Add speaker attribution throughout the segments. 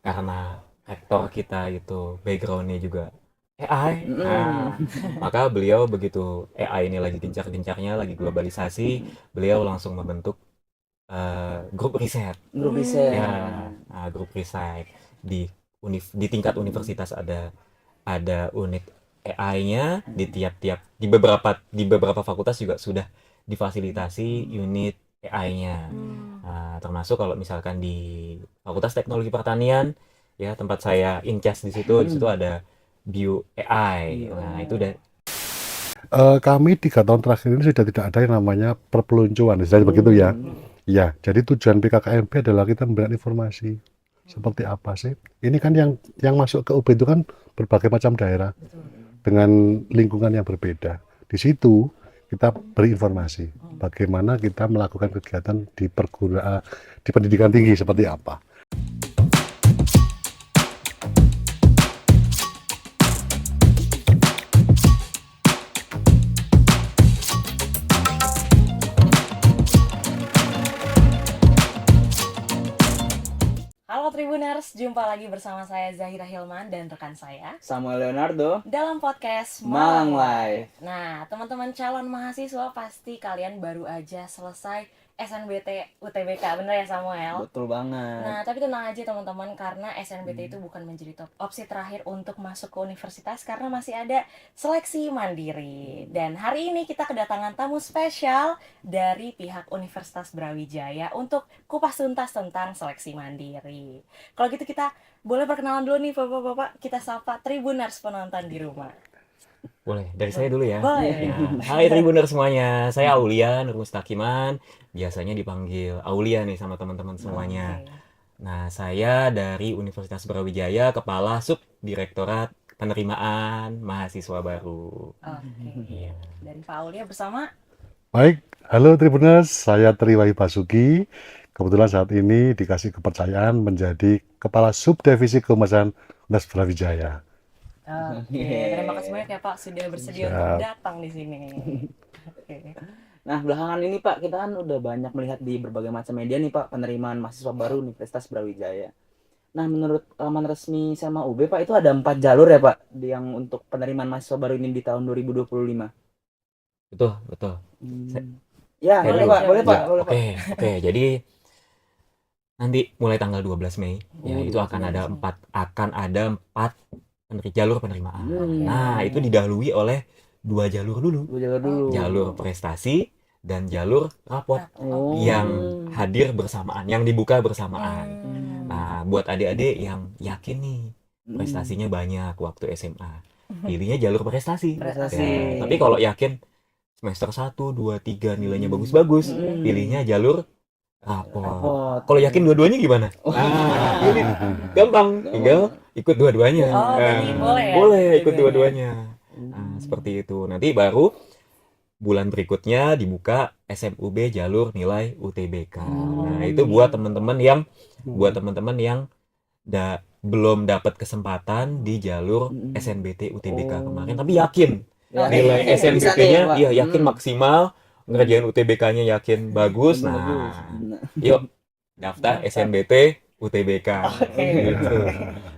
Speaker 1: karena rektor kita itu backgroundnya juga AI,
Speaker 2: Mm.
Speaker 1: maka beliau begitu AI ini lagi gencar-gencarnya, lagi globalisasi, beliau langsung membentuk grup riset.
Speaker 2: Grup riset.
Speaker 1: Ya, grup riset di di tingkat universitas ada unit AI-nya di tiap-tiap di beberapa fakultas juga sudah difasilitasi unit AI-nya. Termasuk kalau misalkan di Fakultas Teknologi Pertanian ya tempat saya in charge di situ ada Bio AI. Nah, itu udah
Speaker 3: Kami 3 tahun terakhir ini sudah tidak ada yang namanya perpeloncoan, istilahnya begitu ya. Ya, jadi tujuan PKKMB adalah kita memberikan informasi seperti apa sih. Ini kan yang masuk ke UB itu kan berbagai macam daerah dengan lingkungan yang berbeda. Di situ kita beri informasi bagaimana kita melakukan kegiatan di di pendidikan tinggi seperti apa.
Speaker 4: Halo Tribuners, jumpa lagi bersama saya Zahira Hilman dan rekan saya
Speaker 2: Samuel Leonardo,
Speaker 4: dalam podcast
Speaker 2: Malang Live.
Speaker 4: Nah, teman-teman calon mahasiswa pasti kalian baru aja selesai SNBT UTBK, bener ya Samuel?
Speaker 2: Betul banget.
Speaker 4: Nah, tapi tenang aja teman-teman, karena SNBT itu bukan menjadi opsi terakhir untuk masuk ke universitas karena masih ada seleksi mandiri. Dan hari ini kita kedatangan tamu spesial dari pihak Universitas Brawijaya untuk kupas tuntas tentang seleksi mandiri. Kalau gitu kita boleh perkenalan dulu nih Bapak-bapak, kita sapa Tribuners penonton di rumah.
Speaker 1: boleh dari saya dulu ya.
Speaker 4: Boleh.
Speaker 1: Ya. Hai Tribuner semuanya, saya Aulia Nur Mustakiman, biasanya dipanggil Aulia nih sama teman-teman semuanya.
Speaker 4: Oke.
Speaker 1: Nah, saya dari Universitas Brawijaya, Kepala Subdirektorat Penerimaan Mahasiswa Baru.
Speaker 4: Oke.
Speaker 1: Iya.
Speaker 4: Dan Pak Aulia bersama.
Speaker 3: Baik, halo Tribuners, saya Tri Wahyu Basuki. Kebetulan saat ini dikasih kepercayaan menjadi Kepala Subdivisi Kehumasan Universitas Brawijaya.
Speaker 4: Oke, terima kasih banyak ya Pak sudah bersedia
Speaker 3: Siap.
Speaker 4: untuk datang di sini. Oke.
Speaker 2: Nah, belakangan ini Pak, kita kan udah banyak melihat di berbagai macam media nih Pak, penerimaan mahasiswa baru Universitas Brawijaya. Nah, menurut laman resmi sama UB Pak, itu ada 4 jalur ya Pak, yang untuk penerimaan mahasiswa baru ini di tahun 2025.
Speaker 1: Betul, betul.
Speaker 2: Ya,
Speaker 1: Boleh,
Speaker 2: boleh Pak,
Speaker 1: Ya,
Speaker 2: boleh Pak.
Speaker 1: oke. Jadi nanti mulai tanggal 12 Mei ya itu
Speaker 2: 12
Speaker 1: akan ada empat jalur penerimaan.
Speaker 2: Hmm.
Speaker 1: Nah, itu didahului oleh 2 jalur dulu.
Speaker 2: Dua jalur dulu.
Speaker 1: Jalur prestasi dan jalur rapot
Speaker 2: Oh.
Speaker 1: yang hadir bersamaan, yang dibuka bersamaan.
Speaker 4: Hmm.
Speaker 1: Nah, buat adik-adik yang yakin nih prestasinya banyak waktu SMA, pilihnya jalur prestasi.
Speaker 4: Prestasi.
Speaker 1: Ya, tapi kalau yakin semester 1, 2, 3 nilainya bagus-bagus, pilihnya jalur rapot.
Speaker 2: Rapot.
Speaker 1: Kalau yakin dua-duanya gimana? Ini gampang, tinggal ikut dua-duanya.
Speaker 4: Oh, jadi boleh ya?
Speaker 1: Boleh ikut
Speaker 4: Dua-duanya.
Speaker 1: dua-duanya. Nah, seperti itu. Nanti baru bulan berikutnya dibuka SMUB jalur nilai UTBK. Nah, itu buat teman-teman yang belum dapat kesempatan di jalur SNBT UTBK kemarin, tapi yakin nilai SNBT-nya yakin maksimal, ngerjain UTBK-nya yakin bagus. Nah, yuk daftar SNBT UTBK. Gitu.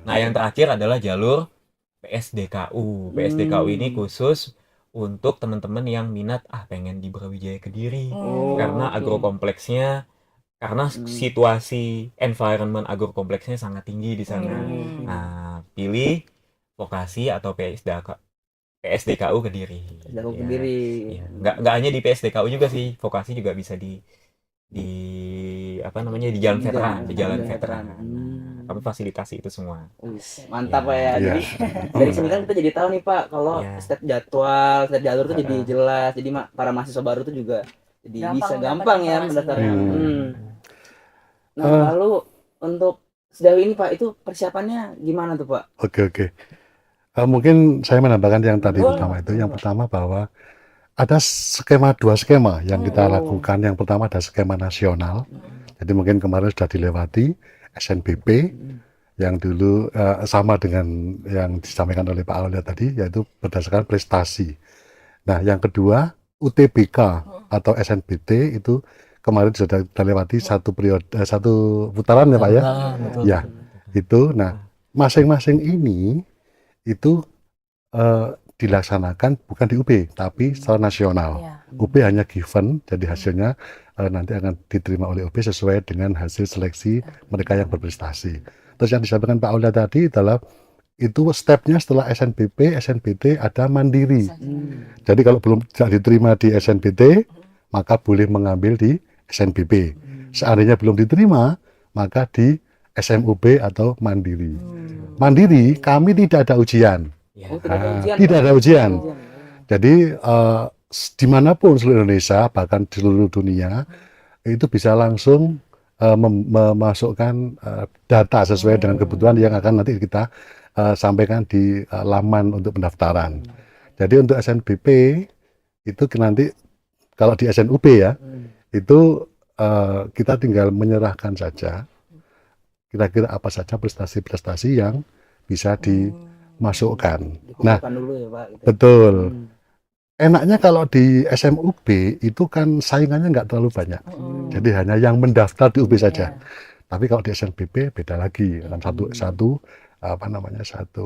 Speaker 1: Nah, yang terakhir adalah jalur PSDKU. PSDKU ini khusus untuk teman-teman yang minat pengen di Brawijaya Kediri karena agrokompleksnya, karena situasi environment agrokompleksnya sangat tinggi di sana. Nah, pilih vokasi atau PSDKU Kediri.
Speaker 2: PSDKU Kediri.
Speaker 1: Ya. Nggak hanya di PSDKU juga sih, vokasi juga bisa di jalan veteran, di jalan veteran. Kami fasilitasi itu semua.
Speaker 2: Mantap Pak ya. Jadi dari sini kan kita jadi tahu nih Pak, kalau setiap jalur tuh jadi jelas. Jadi para mahasiswa baru tuh juga jadi bisa gampang ya mendaftarnya. Nah, lalu untuk sejauh ini Pak, itu persiapannya gimana tuh Pak?
Speaker 3: Oke. Mungkin saya menambahkan yang tadi pertama itu. Yang pertama bahwa ada dua skema yang kita lakukan. Yang pertama ada skema nasional. Jadi mungkin kemarin sudah dilewati SNBP yang dulu sama dengan yang disampaikan oleh Pak Aulia tadi, yaitu berdasarkan prestasi. Nah, yang kedua UTBK atau SNBT itu kemarin sudah kita lewati satu putaran ya Pak ya. Ya. Itu, nah, masing-masing ini itu dilaksanakan bukan di UB, tapi secara nasional.
Speaker 4: Iya.
Speaker 3: UB hanya given, jadi hasilnya nanti akan diterima oleh UB sesuai dengan hasil seleksi mereka yang berprestasi. Terus yang disampaikan Pak Aulia tadi adalah itu stepnya setelah SNBP, SNBT ada mandiri. Jadi kalau belum tidak diterima di SNBT, maka boleh mengambil di SNBP. Seandainya belum diterima, maka di SMUB atau mandiri. Mandiri kami tidak ada ujian.
Speaker 1: Ya.
Speaker 2: Oh, tidak ada ujian.
Speaker 3: Tidak ada ujian.
Speaker 2: Oh.
Speaker 3: Jadi dimanapun seluruh Indonesia, bahkan di seluruh dunia, itu bisa langsung memasukkan data sesuai dengan kebutuhan yang akan nanti kita sampaikan di laman untuk pendaftaran. Jadi untuk SNBP itu nanti kalau di SNUB ya, itu kita tinggal menyerahkan saja kira-kira apa saja prestasi-prestasi yang bisa dimasukkan. Nah,
Speaker 2: Dikumpulkan dulu ya Pak. Gitu.
Speaker 3: betul. Enaknya kalau di SMUB itu kan saingannya nggak terlalu banyak. Jadi hanya yang mendaftar di UB saja. Tapi kalau di SNBP beda lagi, kan satu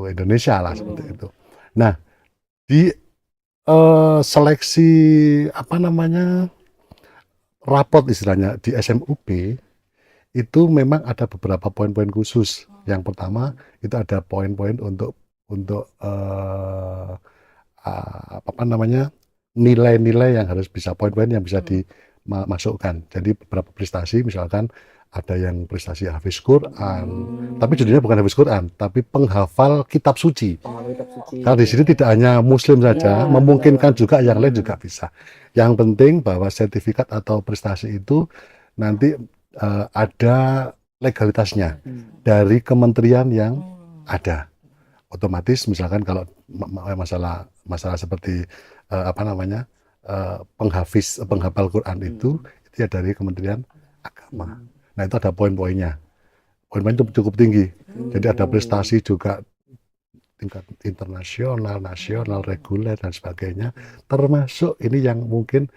Speaker 3: Indonesia lah seperti itu. Nah, di seleksi raport istilahnya di SMUB itu memang ada beberapa poin-poin khusus. Yang pertama itu ada poin-poin untuk nilai-nilai yang harus bisa, poin-poin yang bisa dimasukkan. Jadi beberapa prestasi, misalkan ada yang prestasi hafiz Quran, tapi judulnya bukan hafiz Quran, tapi penghafal kitab suci. Karena di sini tidak hanya Muslim saja, memungkinkan juga yang lain juga bisa. Yang penting bahwa sertifikat atau prestasi itu nanti ada legalitasnya dari kementerian yang ada. Otomatis misalkan kalau masalah seperti penghafal Quran itu ya dari Kementerian Agama. Nah, itu ada poin-poinnya. Poin-poin itu cukup tinggi. Jadi ada prestasi juga tingkat internasional, nasional, reguler dan sebagainya. Termasuk ini yang mungkin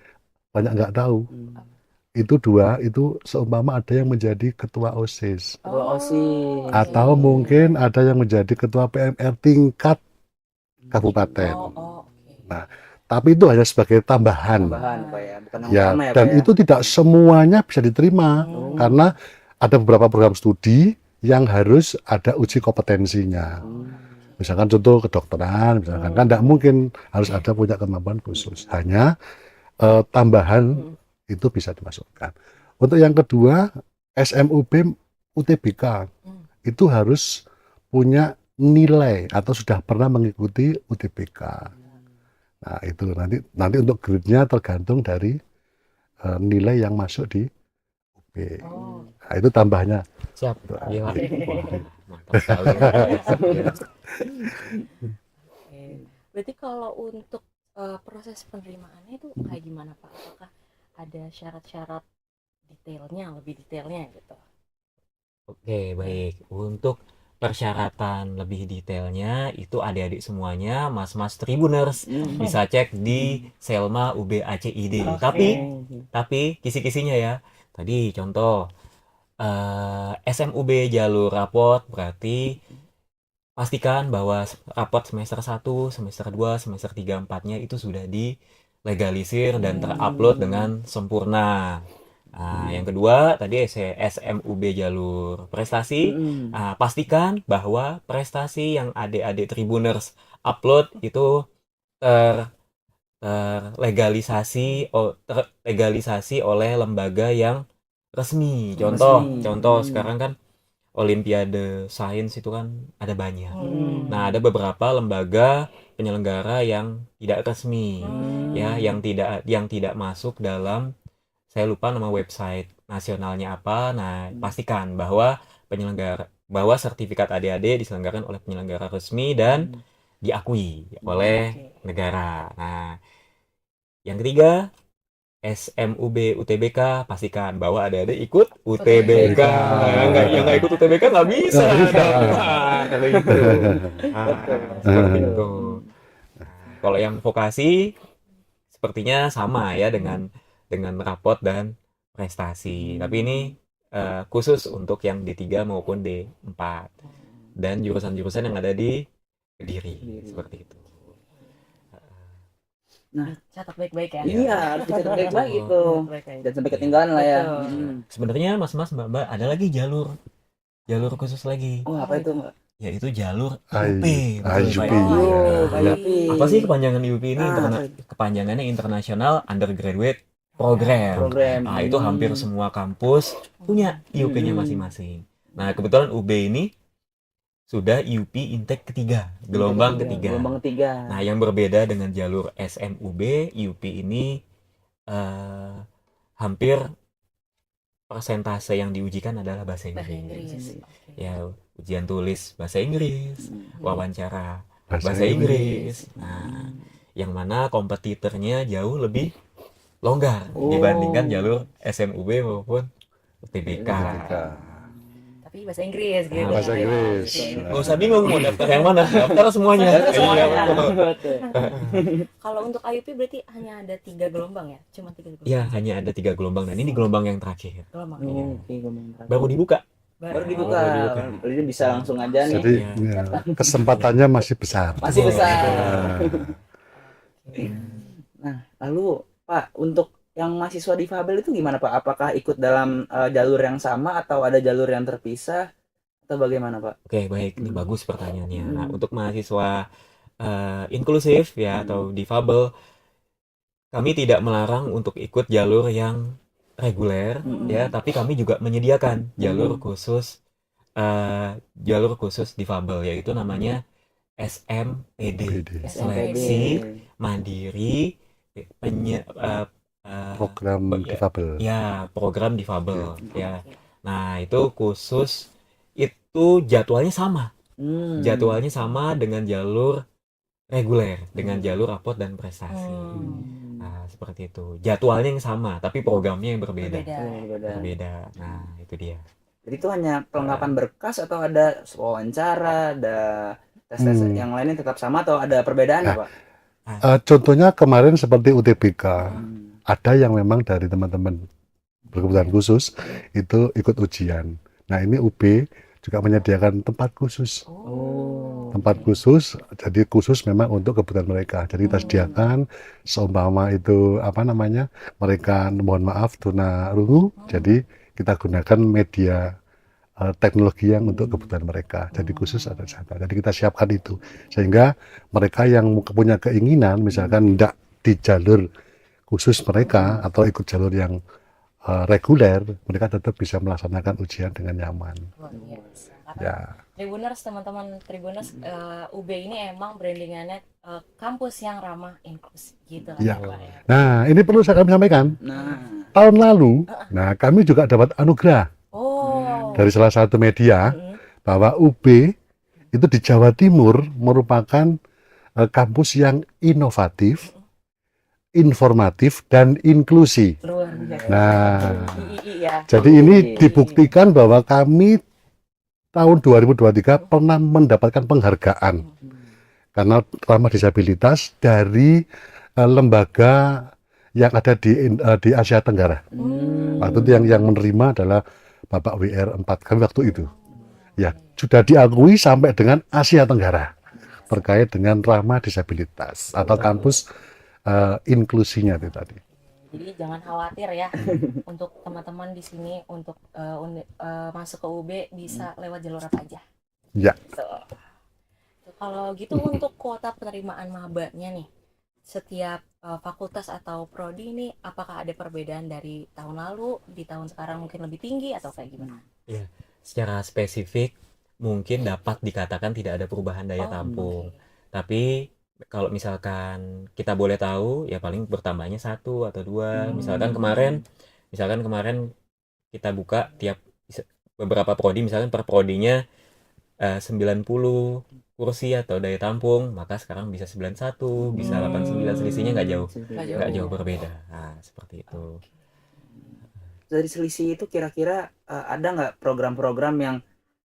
Speaker 3: banyak nggak tahu. Itu seumpama ada yang menjadi ketua OSIS. Atau mungkin ada yang menjadi ketua PMR tingkat kabupaten. Nah, tapi itu hanya sebagai tambahan.
Speaker 2: Pak ya, bukan yang
Speaker 3: Ya,
Speaker 2: utama ya,
Speaker 3: dan
Speaker 2: Pak ya.
Speaker 3: itu tidak semuanya bisa diterima karena ada beberapa program studi yang harus ada uji kompetensinya. Misalkan contoh kedokteran, misalkan kan tidak mungkin harus ada punya kemampuan khusus. Hanya tambahan itu bisa dimasukkan. Untuk yang kedua, SMUB UTBK itu harus punya nilai atau sudah pernah mengikuti UTBK. Nah, itu nanti untuk grade-nya tergantung dari nilai yang masuk di UB. Nah, itu tambahnya.
Speaker 1: Siap. Gila. Mantap sekali.
Speaker 4: Berarti kalau untuk proses penerimaannya itu kayak gimana Pak? Apakah ada syarat-syarat lebih detailnya gitu?
Speaker 1: Oke, baik. Untuk persyaratan lebih detailnya itu adik-adik semuanya, mas-mas Tribuners bisa cek di Selma UB ACID. Tapi kisi-kisinya ya. Tadi contoh SMUB jalur raport berarti pastikan bahwa raport semester 1, semester 2, semester 3, 4-nya itu sudah dilegalisir dan terupload dengan sempurna. Nah, yang kedua tadi SMUB jalur prestasi, pastikan bahwa prestasi yang adik-adik Tribuners upload itu terlegalisasi oleh lembaga yang resmi. Contoh sekarang kan Olimpiade Sains itu kan ada banyak. Nah, ada beberapa lembaga penyelenggara yang tidak resmi, ya, yang tidak masuk dalam, saya lupa nama website nasionalnya apa. Nah, pastikan bahwa sertifikat adik-adik diselenggarakan oleh penyelenggara resmi dan diakui oleh negara. Nah, yang ketiga, SMUB UTBK, pastikan bahwa adik-adik ikut UTBK. Yang nggak ikut UTBK nggak bisa. Seperti itu. Kalau yang vokasi sepertinya sama ya dengan raport dan prestasi. Tapi ini khusus untuk yang D3 maupun D4 dan jurusan-jurusan yang ada di Kediri seperti itu.
Speaker 4: Catat baik-baik ya.
Speaker 2: Iya, harus dicatat baik-baik itu.
Speaker 4: Baik-baik.
Speaker 2: Jangan sampai ketinggalan lah ya.
Speaker 4: Betul.
Speaker 1: Sebenarnya Mas-mas, Mbak-mbak, ada lagi jalur khusus lagi,
Speaker 2: Oh, apa itu, Mbak?
Speaker 1: yaitu jalur
Speaker 3: Ai-
Speaker 1: IUP.
Speaker 3: IUP.
Speaker 1: Ya.
Speaker 2: IUP.
Speaker 1: Apa sih kepanjangan IUP ini?
Speaker 2: Ah,
Speaker 1: Kepanjangannya International Undergraduate Program.
Speaker 2: program.
Speaker 1: Nah, itu hampir semua kampus punya IUP-nya masing-masing. Nah, kebetulan UB ini sudah IUP intake ketiga, gelombang ketiga.
Speaker 2: Gelombang ketiga.
Speaker 1: Nah, yang berbeda dengan jalur SMUB, IUP ini hampir persentase yang diujikan adalah bahasa
Speaker 4: Bahasa
Speaker 1: Inggris.
Speaker 4: Inggris. Oke.
Speaker 1: Ya, ujian tulis bahasa Inggris, wawancara
Speaker 3: Bahasa
Speaker 1: bahasa Inggris. Nah, yang mana kompetitornya jauh lebih longgar dibandingkan jalur SMUB maupun UTBK.
Speaker 4: Tapi bahasa Inggris gitu.
Speaker 1: Nah,
Speaker 3: Bahasa Inggris.
Speaker 1: Nggak usah bingung mau daftar yang mana, daftar semuanya.
Speaker 2: Semuanya.
Speaker 1: Iya, betul.
Speaker 2: Betul.
Speaker 4: Kalau untuk IUP berarti hanya ada 3 gelombang ya? Cuma 3 gelombang.
Speaker 1: Ya, hanya ada 3 gelombang dan ini gelombang yang terakhir.
Speaker 4: Gelombang.
Speaker 2: Oke, gelombang terakhir.
Speaker 1: Baru dibuka.
Speaker 2: Baru dibuka.
Speaker 1: Baru dibuka.
Speaker 2: Jadi bisa langsung aja nih.
Speaker 3: Jadi
Speaker 1: Iya.
Speaker 3: ya, kesempatannya masih besar.
Speaker 2: Masih besar.
Speaker 3: Nah,
Speaker 2: Nah, lalu Pak, untuk yang mahasiswa difabel itu gimana Pak? Apakah ikut dalam jalur yang sama atau ada jalur yang terpisah atau bagaimana Pak?
Speaker 1: Oke, baik. Ini bagus pertanyaannya. Nah, untuk mahasiswa inklusif ya atau difabel, kami tidak melarang untuk ikut jalur yang reguler ya, tapi kami juga menyediakan jalur khusus difabel, yaitu namanya SMPD, seleksi mandiri
Speaker 3: program difabel.
Speaker 1: ya program difabel ya. Nah, itu khusus, itu jadwalnya sama. Jadwalnya sama dengan jalur reguler, dengan jalur rapot dan prestasi. Nah, seperti itu. Jadwalnya yang sama, tapi programnya yang berbeda. Berbeda. Nah, itu dia.
Speaker 2: Jadi itu hanya pelengkapan berkas atau ada wawancara, ada tes-tes yang lainnya tetap sama atau ada perbedaan Pak?
Speaker 3: Contohnya kemarin seperti UTBK, ada yang memang dari teman-teman berkebutuhan khusus itu ikut ujian. Nah, ini UB juga menyediakan tempat khusus. Tempat khusus, jadi khusus memang untuk kebutuhan mereka. Jadi kita sediakan seumpama itu apa namanya, mereka mohon maaf tunarungu, jadi kita gunakan media teknologi yang untuk kebutuhan mereka. Jadi khusus ada di sana. Jadi kita siapkan itu sehingga mereka yang punya keinginan misalkan tidak di jalur khusus mereka atau ikut jalur yang reguler, mereka tetap bisa melaksanakan ujian dengan nyaman. Ya.
Speaker 4: Tribuners, teman-teman Tribuners, UB ini emang brandingannya kampus yang ramah inklusif gitu kan
Speaker 3: Ya.
Speaker 4: Pak ya.
Speaker 3: Nah, ini perlu kami sampaikan.
Speaker 2: Nah,
Speaker 3: Tahun lalu, nah kami juga dapat anugerah dari salah satu media bahwa UB itu di Jawa Timur merupakan kampus yang inovatif, informatif, dan inklusi.
Speaker 4: Luar biasa.
Speaker 3: Nah,
Speaker 4: ya.
Speaker 3: jadi ini dibuktikan bahwa kami tahun 2023 pernah mendapatkan penghargaan karena ramah disabilitas dari lembaga yang ada di Asia Tenggara. Waktu itu yang menerima adalah Bapak WR4 kami waktu itu. Ya, sudah diakui sampai dengan Asia Tenggara terkait dengan ramah disabilitas atau kampus inklusinya itu tadi.
Speaker 4: Jadi jangan khawatir ya untuk teman-teman di sini untuk masuk ke UB bisa lewat jalur apa aja.
Speaker 3: Ya.
Speaker 4: Kalau gitu untuk kuota penerimaan mabanya nih, setiap fakultas atau prodi ini apakah ada perbedaan dari tahun lalu, di tahun sekarang mungkin lebih tinggi atau kayak gimana?
Speaker 1: Ya, secara spesifik mungkin dapat dikatakan tidak ada perubahan daya tampung. Tapi kalau misalkan kita boleh tahu, ya paling bertambahnya 1 atau 2. Misalkan kemarin kita buka tiap beberapa prodi, misalkan per prodinya 90 kursi atau daya tampung, maka sekarang bisa 91, bisa 89, selisihnya nggak jauh berbeda. Nah, seperti itu.
Speaker 2: Dari selisih itu kira-kira ada nggak program-program yang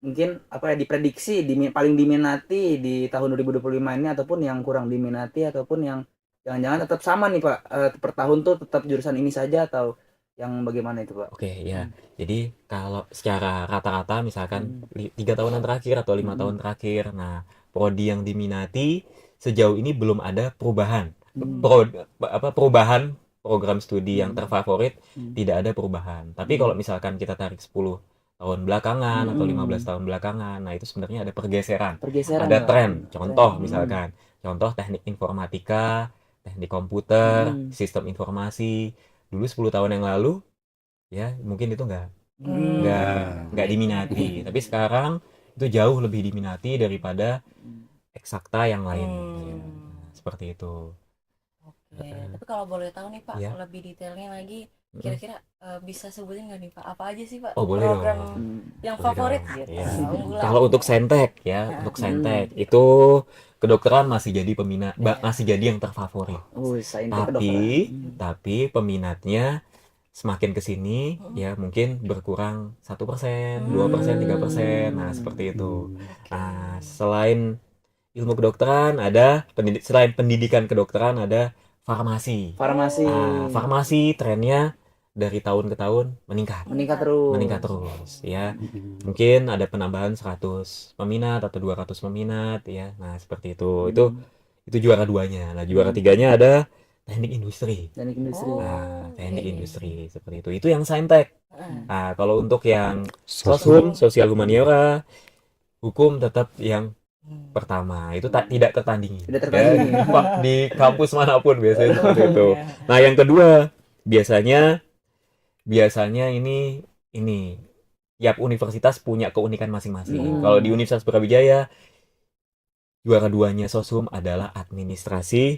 Speaker 2: mungkin diprediksi paling diminati di tahun 2025 ini ataupun yang kurang diminati ataupun yang jangan-jangan tetap sama nih Pak, per tahun tuh tetap jurusan ini saja atau yang bagaimana itu, Pak?
Speaker 1: Oke, ya. Jadi kalau secara rata-rata misalkan 3 tahunan terakhir atau 5 tahun terakhir, nah prodi yang diminati sejauh ini belum ada perubahan. Perubahan program studi yang terfavorit tidak ada perubahan. Tapi kalau misalkan kita tarik 10 tahun belakangan atau 15 tahun belakangan, nah itu sebenarnya ada pergeseran.
Speaker 2: Pergeseran,
Speaker 1: Ada
Speaker 2: Pak.
Speaker 1: tren. Contoh misalkan, contoh teknik informatika, teknik komputer, sistem informasi. Dulu 10 tahun yang lalu ya mungkin itu nggak diminati, tapi sekarang itu jauh lebih diminati daripada eksakta yang lain. Ya, seperti itu.
Speaker 4: Oke, tapi kalau boleh tahu nih Pak,
Speaker 1: Ya.
Speaker 4: lebih detailnya lagi, kira-kira bisa sebutin nggak nih Pak, apa aja sih Pak
Speaker 1: Oh, boleh
Speaker 4: program
Speaker 1: dong.
Speaker 4: yang
Speaker 1: Boleh
Speaker 4: favorit
Speaker 1: dong.
Speaker 4: gitu,
Speaker 1: Iya.
Speaker 4: unggulan?
Speaker 1: Kalau untuk Saintek ya, untuk Saintek itu kedokteran masih jadi peminat, masih jadi yang terfavorit.
Speaker 2: Saintek kedokteran.
Speaker 1: Tapi peminatnya semakin kesini ya mungkin berkurang 1%, 2%, 3%. Nah seperti itu. Nah selain ilmu kedokteran ada selain pendidikan kedokteran ada farmasi. Nah, farmasi trennya dari tahun ke tahun meningkat terus ya. Mungkin ada penambahan 100 peminat atau 200 peminat ya. Nah seperti itu. Itu juara 2-nya. Nah juara 3-nya ada teknik industri. Nah, teknik industri seperti itu. Itu yang Saintek. Nah, kalau untuk yang Soshum, sosial humaniora, hukum tetap yang pertama. Itu tidak tertandingi. Ya, di kampus manapun biasanya seperti itu. Nah, yang kedua biasanya ini tiap universitas punya keunikan masing-masing. Kalau di Universitas Brawijaya juara 2-nya Soshum adalah administrasi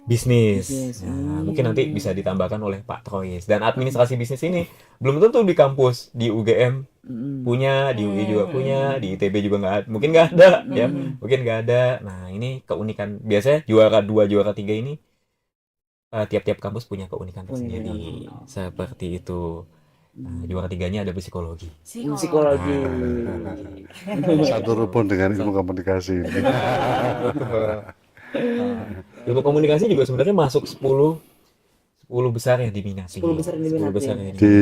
Speaker 1: bisnis. Nah, mungkin nanti bisa ditambahkan oleh Pak Troyes. Dan administrasi bisnis ini belum tentu di kampus, di UGM punya, di UI juga punya, di ITB juga nggak ada. Mungkin nggak ada, ya. Mungkin nggak ada. Nah, ini keunikan. Biasanya juara 2, juara 3 ini tiap-tiap kampus punya keunikan tersendiri. Seperti itu. Nah, juara 3-nya ada psikologi.
Speaker 2: Psikologi.
Speaker 3: Satu rumpun dengan ilmu komunikasi.
Speaker 1: Ilmu komunikasi juga sebenarnya masuk 10 besar yang diminati.
Speaker 2: 10 besar yang diminati.
Speaker 1: 10 besar yang
Speaker 3: Di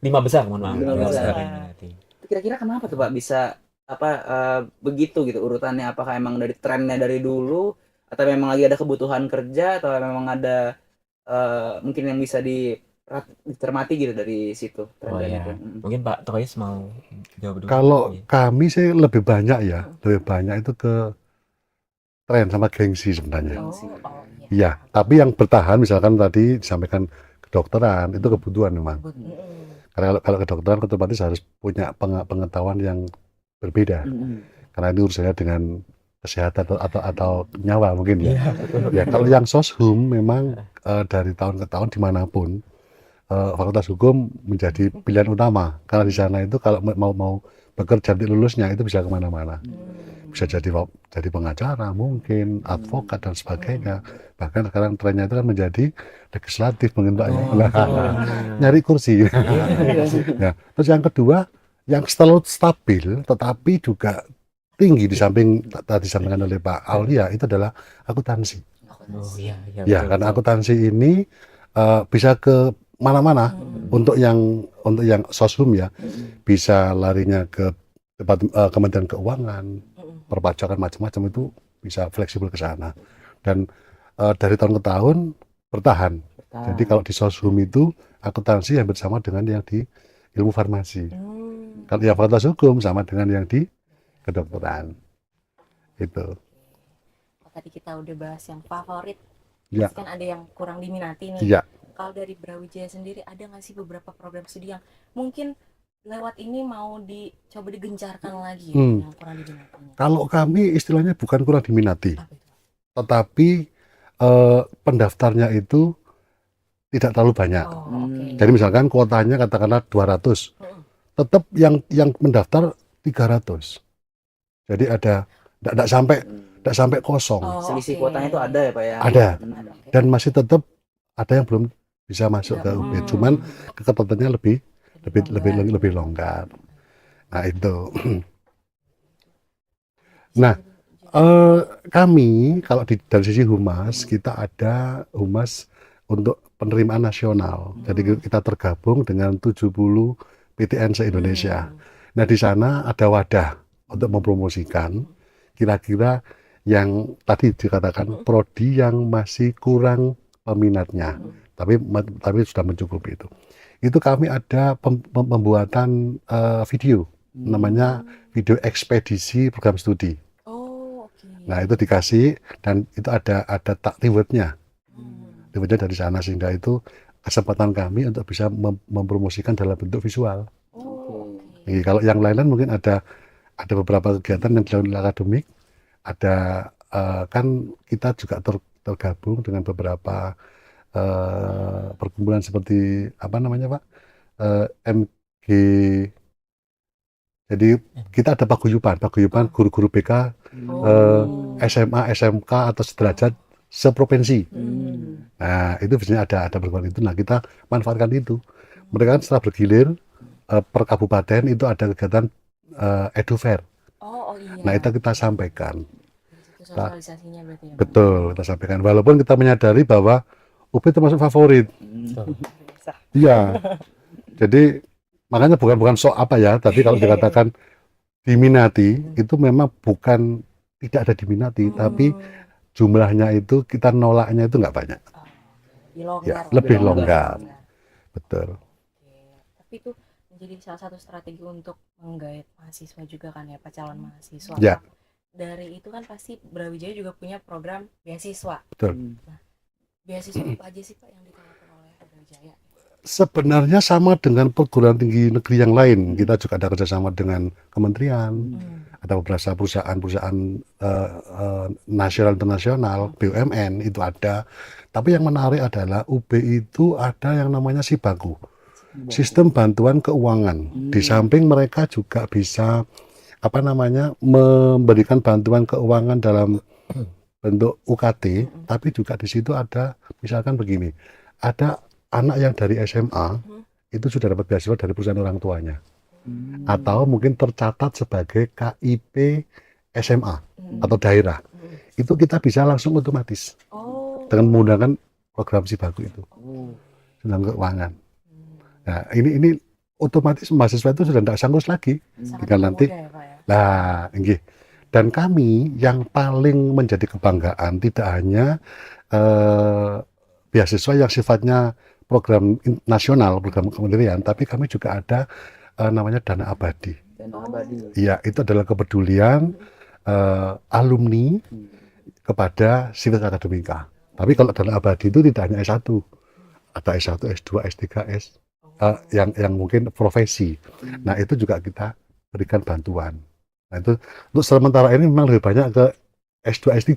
Speaker 1: 5 besar, mohon maaf.
Speaker 2: 5 besar
Speaker 1: yang diminati.
Speaker 2: Kira-kira kenapa tuh Pak bisa begitu gitu urutannya? Apakah emang dari trennya dari dulu atau memang lagi ada kebutuhan kerja atau memang ada mungkin yang bisa dicermati gitu dari situ trennya itu?
Speaker 1: Mungkin Pak Troyes mau jawab dulu.
Speaker 3: kalau kami sih lebih banyak itu ke tren sama gengsi sebenarnya. Iya, tapi yang bertahan misalkan tadi disampaikan kedokteran itu kebutuhan memang. Karena kalau kedokteran otomatis harus punya pengetahuan yang berbeda. Karena ini urusannya dengan kesehatan atau nyawa mungkin ya. Ya kalau yang Soshum memang dari tahun ke tahun dimanapun Fakultas Hukum menjadi pilihan utama. Karena di sana itu kalau mau bekerja di lulusnya itu bisa kemana-mana. Bisa jadi pengacara mungkin, advokat dan sebagainya. Bahkan sekarang trennya itu kan menjadi legislatif mungkin Pak. Nyari kursi. Ya. Terus yang kedua, yang selalu stabil tetapi juga tinggi di samping tadi disampaikan oleh Pak Aulia itu adalah akuntansi. Ya, karena akuntansi ini bisa ke mana-mana. Untuk yang Soshum ya, bisa larinya ke Kementerian Keuangan, perpajakan macam-macam itu bisa fleksibel ke sana. Dan dari tahun ke tahun bertahan. Jadi kalau di Soshum itu akuntansi yang bersama dengan yang di ilmu farmasi. Kalau yang Fakultas Hukum sama dengan yang di kedokteran. Itu.
Speaker 4: Tadi kita udah bahas yang favorit.
Speaker 3: Ya.
Speaker 4: Kan ada yang kurang diminati nih.
Speaker 3: Iya.
Speaker 4: Kalau dari Brawijaya sendiri ada nggak sih beberapa program studi yang mungkin lewat ini mau dicoba digencarkan lagi yang kurang diminati?
Speaker 3: Kalau kami istilahnya bukan kurang diminati, tetapi pendaftarnya itu tidak terlalu banyak. Jadi misalkan kuotanya katakanlah 200, tetap yang mendaftar 300. Jadi ada tidak sampai kosong.
Speaker 2: Selisih kuotanya itu ada ya Pak ya?
Speaker 3: Ada. Dan masih tetap ada yang belum bisa masuk ke UB. Cuman keketatannya lebih longgar. Nah itu. Nah kami kalau dari sisi humas kita ada humas untuk penerimaan nasional. Jadi kita tergabung dengan 70 PTN se-Indonesia. Nah, di sana ada wadah untuk mempromosikan kira-kira yang tadi dikatakan prodi yang masih kurang peminatnya, tapi sudah mencukupi itu. Itu kami ada pembuatan video, namanya video ekspedisi program studi.
Speaker 4: Oh, oke.
Speaker 3: Nah, itu dikasih dan itu ada rewardnya. Rewardnya dari sana, sehingga itu kesempatan kami untuk bisa mempromosikan dalam bentuk visual.
Speaker 4: Oh, oke.
Speaker 3: Jadi, kalau yang lain mungkin ada beberapa kegiatan yang dilakukan akademik, ada kan kita juga tergabung dengan beberapa perkumpulan seperti apa namanya Pak, MG. Jadi kita ada paguyuban guru-guru BK, SMA, SMK atau sederajat seprovinsi. Nah, itu biasanya ada perkumpulan itu. Nah, kita manfaatkan itu. Mereka kan setelah bergilir per kabupaten itu ada kegiatan edu fair.
Speaker 4: Oh iya.
Speaker 3: Nah, itu kita sampaikan.
Speaker 4: Itu sosialisasinya berarti ya.
Speaker 3: Betul, kita sampaikan. Walaupun kita menyadari bahwa UB termasuk favorit. Iya. Jadi makanya bukan sok apa ya, tapi kalau dikatakan diminati itu memang bukan tidak ada diminati, tapi jumlahnya itu kita nolaknya itu nggak banyak. Lebih longgar. Betul.
Speaker 4: Oke. Tapi itu menjadi salah satu strategi untuk menggait mahasiswa juga kan ya, Pak, calon mahasiswa.
Speaker 3: Ya.
Speaker 4: Dari itu kan pasti Brawijaya juga punya program beasiswa.
Speaker 3: Betul.
Speaker 4: Nah, beasiswa apa aja sih Pak yang ditawarkan oleh Brawijaya?
Speaker 3: Sebenarnya sama dengan perguruan tinggi negeri yang lain. Kita juga ada kerjasama dengan kementerian, ada beberapa perusahaan nasional internasional, BUMN itu ada. Tapi yang menarik adalah UB itu ada yang namanya Sibaku, sistem bantuan keuangan. Di samping mereka juga bisa memberikan bantuan keuangan dalam bentuk UKT, tapi juga di situ ada misalkan begini, ada anak yang dari SMA itu sudah dapat beasiswa dari perusahaan orang tuanya, atau mungkin tercatat sebagai KIP SMA atau daerah, itu kita bisa langsung otomatis dengan menggunakan program Sibaku itu, tentang keuangan. Nah, ini otomatis mahasiswa itu sudah tidak sanggup lagi jika nanti. Nah, ini. Dan kami yang paling menjadi kebanggaan tidak hanya beasiswa yang sifatnya program nasional, program kementerian, tapi kami juga ada namanya dana abadi.
Speaker 2: Dana abadi.
Speaker 3: Iya, itu adalah kepedulian alumni kepada sivitas akademika. Tapi kalau dana abadi itu tidak hanya S1, ada S1, S2, S3, yang mungkin profesi. Nah, itu juga kita berikan bantuan. Nah, itu untuk sementara ini memang lebih banyak ke S2, S3.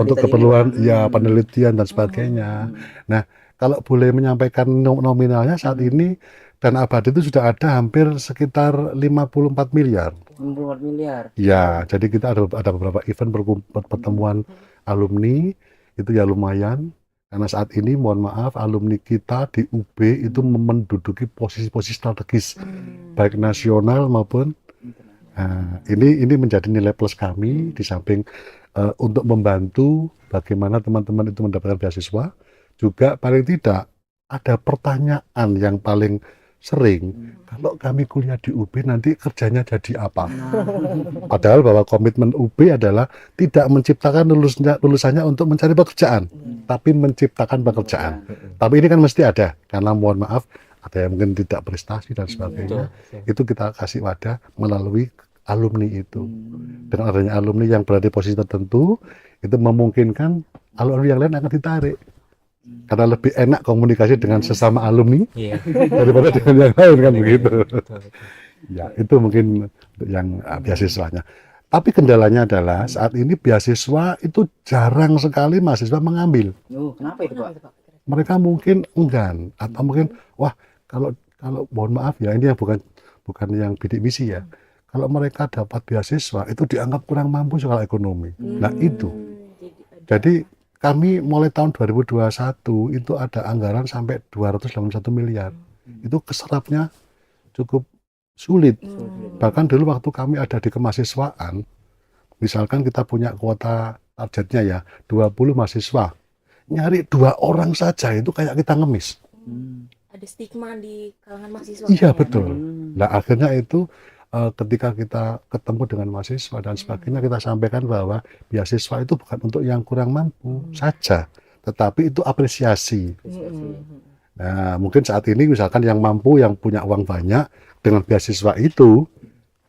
Speaker 3: Untuk keperluan ya penelitian dan sebagainya. Nah, kalau boleh menyampaikan nominalnya saat ini dana abadi itu sudah ada hampir sekitar 54 miliar.
Speaker 2: 54 miliar.
Speaker 3: Ya, jadi kita ada beberapa event pertemuan alumni itu ya lumayan. Karena saat ini mohon maaf alumni kita di UB itu menduduki posisi-posisi strategis baik nasional maupun ini menjadi nilai plus kami di samping untuk membantu bagaimana teman-teman itu mendapatkan beasiswa. Juga paling tidak ada pertanyaan yang paling sering, kalau kami kuliah di UB nanti kerjanya jadi apa? Padahal bahwa komitmen UB adalah tidak menciptakan lulusannya untuk mencari pekerjaan, tapi menciptakan pekerjaan. Tapi ini kan mesti ada, karena mohon maaf ada yang mungkin tidak prestasi dan sebagainya. Itu kita kasih wadah melalui alumni itu. Dengan adanya alumni yang berada di posisi tertentu, itu memungkinkan alumni yang lain akan ditarik. Karena lebih enak komunikasi dengan sesama alumni daripada dengan yang lain kan begitu. Ya, itu mungkin yang beasiswanya. Tapi kendalanya adalah saat ini beasiswa itu jarang sekali mahasiswa mengambil.
Speaker 2: Kenapa itu Pak?
Speaker 3: Mereka mungkin enggan atau mungkin kalau mohon maaf ya, ini yang bukan yang bidik misi ya. Kalau mereka dapat beasiswa itu dianggap kurang mampu soal ekonomi. Nah itu. Jadi kami mulai tahun 2021 itu ada anggaran sampai 281 miliar. Itu keserapnya cukup sulit. Bahkan dulu waktu kami ada di kemahasiswaan, misalkan kita punya kuota targetnya ya 20 mahasiswa nyari 2 orang saja itu kayak kita ngemis.
Speaker 4: Ada stigma di kalangan mahasiswa.
Speaker 3: Iya,
Speaker 4: kan ya?
Speaker 3: betul. Nah, akhirnya itu ketika kita ketemu dengan mahasiswa dan sebagainya, kita sampaikan bahwa beasiswa itu bukan untuk yang kurang mampu saja, tetapi itu apresiasi. Nah, mungkin saat ini misalkan yang mampu, yang punya uang banyak, dengan beasiswa itu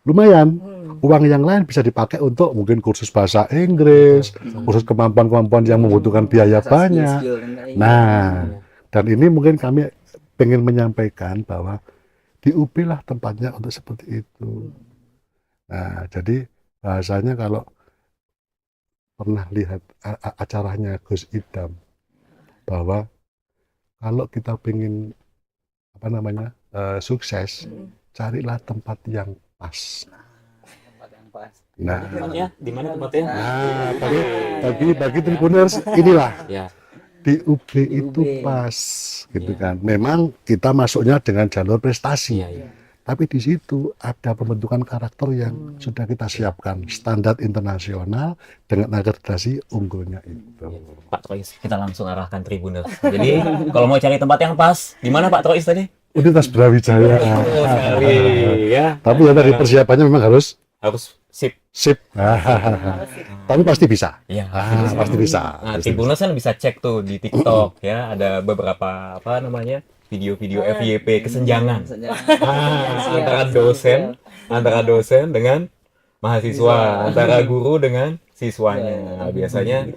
Speaker 3: lumayan. Uang yang lain bisa dipakai untuk mungkin kursus bahasa Inggris, kursus kemampuan-kemampuan yang membutuhkan biaya banyak. Nah, dan ini mungkin kami pengen menyampaikan bahwa di UB lah tempatnya untuk seperti itu. Nah, jadi bahasanya kalau pernah lihat acaranya Gus Idam, bahwa kalau kita pengen apa namanya sukses, carilah tempat yang pas.
Speaker 2: Tempat yang pas.
Speaker 3: Nah,
Speaker 1: Tempatnya di mana tempatnya?
Speaker 3: nah bagi Tribuners inilah
Speaker 1: Ya.
Speaker 3: di UB
Speaker 2: Di
Speaker 3: itu
Speaker 2: UB.
Speaker 3: pas, gitu kan. Memang kita masuknya dengan jalur prestasi.
Speaker 1: Iya, iya.
Speaker 3: Tapi di situ ada pembentukan karakter yang sudah kita siapkan, standar internasional dengan akreditasi unggulnya itu.
Speaker 1: Pak Trois, kita langsung arahkan Tribuners. Jadi kalau mau cari tempat yang pas, di mana Pak Trois tadi?
Speaker 3: Universitas Brawijaya.
Speaker 1: Betul sekali, ya.
Speaker 3: Tapi ya tadi persiapannya memang harus
Speaker 1: Harus sip.
Speaker 3: sip. Tapi pasti bisa.
Speaker 1: Iya,
Speaker 3: Pasti bisa.
Speaker 1: Nah,
Speaker 3: Pasti
Speaker 1: Tribuners kan bisa cek tuh di TikTok ya, ada beberapa apa namanya? Video-video FYP kesenjangan. Antara dosen dengan mahasiswa, antara guru dengan siswanya. Nah, biasanya